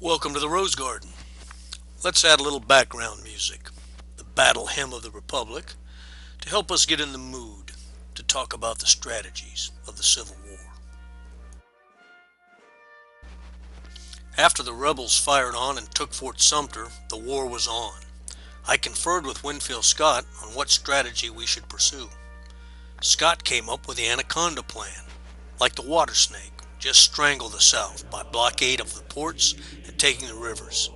Welcome to the Rose Garden. Let's add a little background music, the battle hymn of the Republic, to help us get in the mood to talk about the strategies of the Civil War. After the rebels fired on and took Fort Sumter, the war was on. I conferred with Winfield Scott on what strategy we should pursue. Scott came up with the Anaconda Plan, like the water snake. Just strangle the South by blockade of the ports and taking the rivers.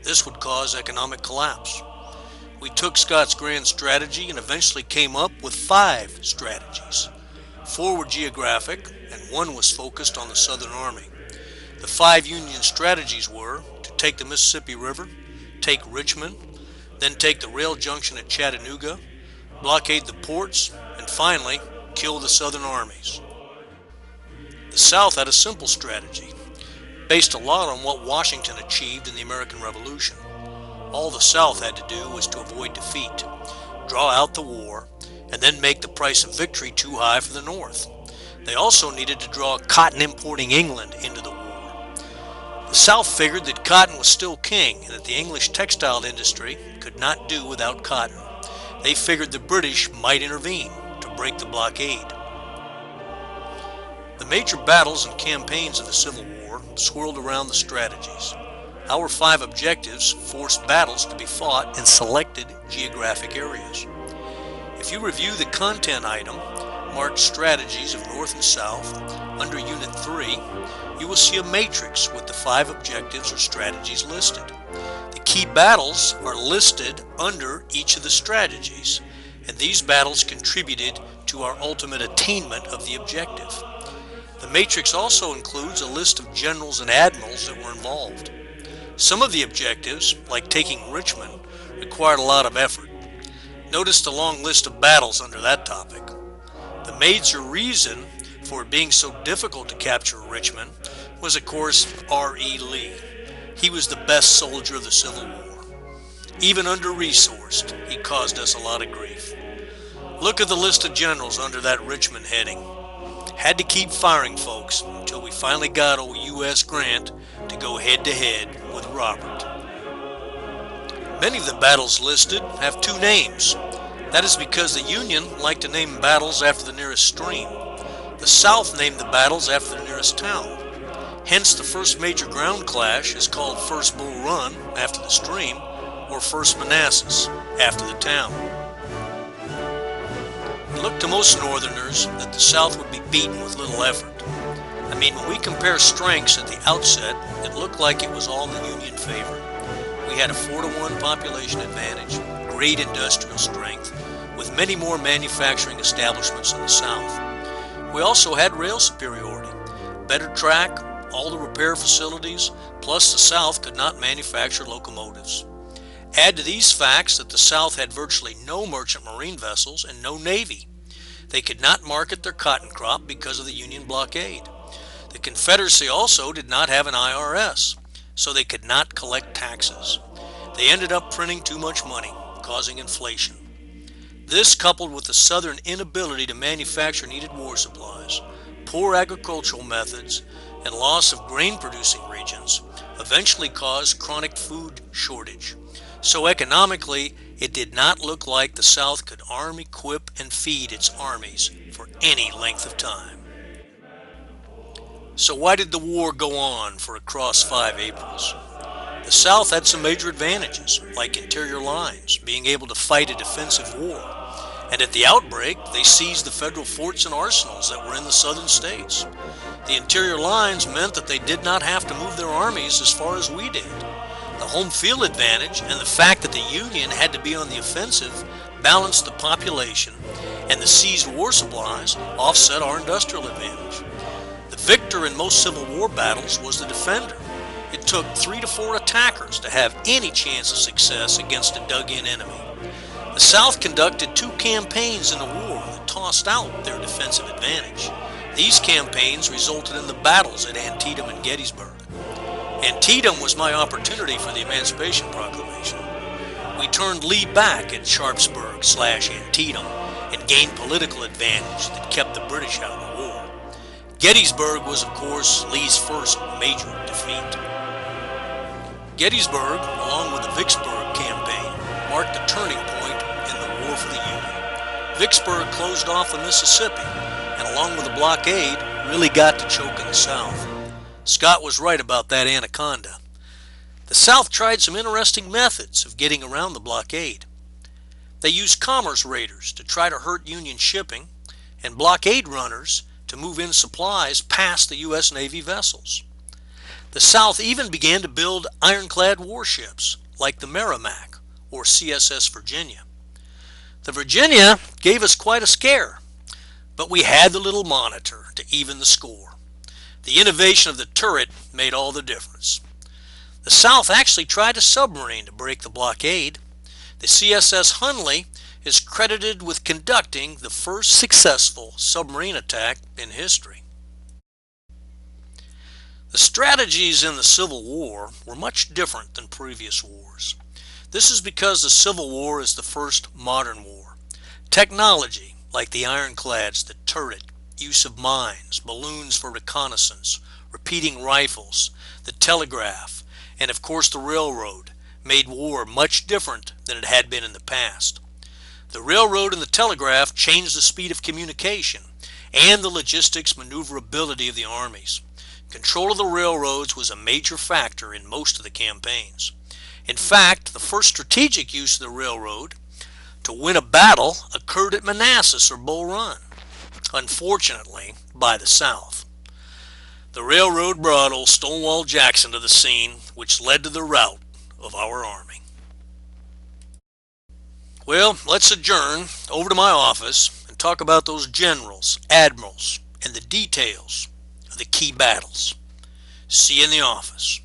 This would cause economic collapse. We took Scott's grand strategy and eventually came up with 5 strategies. 4 were geographic and 1 was focused on the Southern Army. The 5 Union strategies were to take the Mississippi River, take Richmond, then take the rail junction at Chattanooga, blockade the ports, and finally kill the Southern armies. The South had a simple strategy, based a lot on what Washington achieved in the American Revolution. All the South had to do was to avoid defeat, draw out the war, and then make the price of victory too high for the North. They also needed to draw cotton importing England into the war. The South figured that cotton was still king and that the English textile industry could not do without cotton. They figured the British might intervene to break the blockade. The major battles and campaigns of the Civil War swirled around the strategies. Our 5 objectives forced battles to be fought in selected geographic areas. If you review the content item marked Strategies of North and South under Unit 3, you will see a matrix with the 5 objectives or strategies listed. The key battles are listed under each of the strategies, and these battles contributed to our ultimate attainment of the objective. The matrix also includes a list of generals and admirals that were involved. Some of the objectives, like taking Richmond, required a lot of effort. Notice the long list of battles under that topic. The major reason for it being so difficult to capture Richmond was, of course, R.E. Lee. He was the best soldier of the Civil War. Even under-resourced, he caused us a lot of grief. Look at the list of generals under that Richmond heading. Had to keep firing, folks, until we finally got old U.S. Grant to go head-to-head with Robert. Many of the battles listed have 2 names. That is because the Union liked to name battles after the nearest stream. The South named the battles after the nearest town. Hence, the first major ground clash is called First Bull Run, after the stream, or First Manassas, after the town. It looked to most Northerners that the South would be beaten with little effort. I mean, when we compare strengths at the outset, it looked like it was all in Union favor. We had a 4-to-1 population advantage, great industrial strength, with many more manufacturing establishments in the South. We also had rail superiority, better track, all the repair facilities, plus the South could not manufacture locomotives. Add to these facts that the South had virtually no merchant marine vessels and no navy. They could not market their cotton crop because of the Union blockade. The Confederacy also did not have an IRS, so they could not collect taxes. They ended up printing too much money, causing inflation. This, coupled with the Southern inability to manufacture needed war supplies, poor agricultural methods, and loss of grain-producing regions, eventually caused chronic food shortage. So economically, it did not look like the South could arm, equip, and feed its armies for any length of time. So why did the war go on for across 5 Aprils? The South had some major advantages, like interior lines, being able to fight a defensive war. And at the outbreak, they seized the federal forts and arsenals that were in the southern states. The interior lines meant that they did not have to move their armies as far as we did. The home field advantage and the fact that the Union had to be on the offensive balanced the population, and the seized war supplies offset our industrial advantage. The victor in most Civil War battles was the defender. It took 3 to 4 attackers to have any chance of success against a dug-in enemy. The South conducted 2 campaigns in the war that tossed out their defensive advantage. These campaigns resulted in the battles at Antietam and Gettysburg. Antietam was my opportunity for the Emancipation Proclamation. We turned Lee back at Sharpsburg/Antietam and gained political advantage that kept the British out of the war. Gettysburg was, of course, Lee's first major defeat. Gettysburg, along with the Vicksburg campaign, marked the turning point in the War for the Union. Vicksburg closed off the Mississippi, and along with the blockade, really got to choke in the South. Scott was right about that anaconda. The South tried some interesting methods of getting around the blockade. They used commerce raiders to try to hurt Union shipping, and blockade runners to move in supplies past the U.S. Navy vessels. The South even began to build ironclad warships like the Merrimack or CSS Virginia. The Virginia gave us quite a scare, but we had the little Monitor to even the score. The innovation of the turret made all the difference. The South actually tried a submarine to break the blockade. The CSS Hunley is credited with conducting the first successful submarine attack in history. The strategies in the Civil War were much different than previous wars. This is because the Civil War is the first modern war. Technology, like the ironclads, the turret, use of mines, balloons for reconnaissance, repeating rifles, the telegraph, and of course the railroad, made war much different than it had been in the past. The railroad and the telegraph changed the speed of communication and the logistics maneuverability of the armies. Control of the railroads was a major factor in most of the campaigns. In fact, the first strategic use of the railroad to win a battle occurred at Manassas or Bull Run, unfortunately by the South. The railroad brought old Stonewall Jackson to the scene, which led to the rout of our army. Well, let's adjourn over to my office and talk about those generals, admirals, and the details of the key battles. See you in the office.